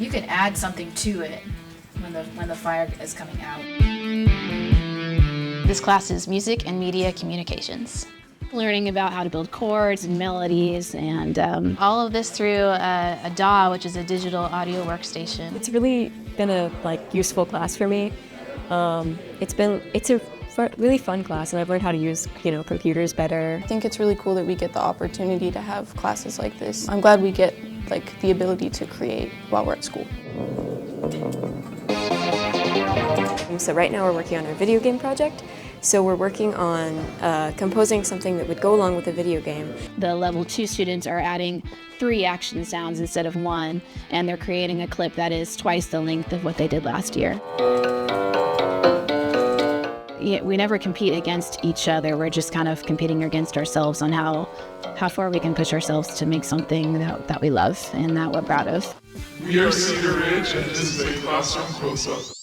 you can add something to it when the fire is coming out. This class is Music and Media Communications. Learning about how to build chords and melodies, and all of this through a DAW, which is a digital audio workstation. It's really been a useful class for me. It's a really fun class, and I've learned how to use computers better. I think it's really cool that we get the opportunity to have classes like this. I'm glad we get the ability to create while we're at school. So right now we're working on our video game project. So we're working on composing something that would go along with the video game. The level 2 students are adding 3 action sounds instead of 1, and they're creating a clip that is twice the length of what they did last year. We never compete against each other. We're just kind of competing against ourselves on how far we can push ourselves to make something that we love and that we're proud of. We are Cedar Ridge, and this is a Classroom Closeup.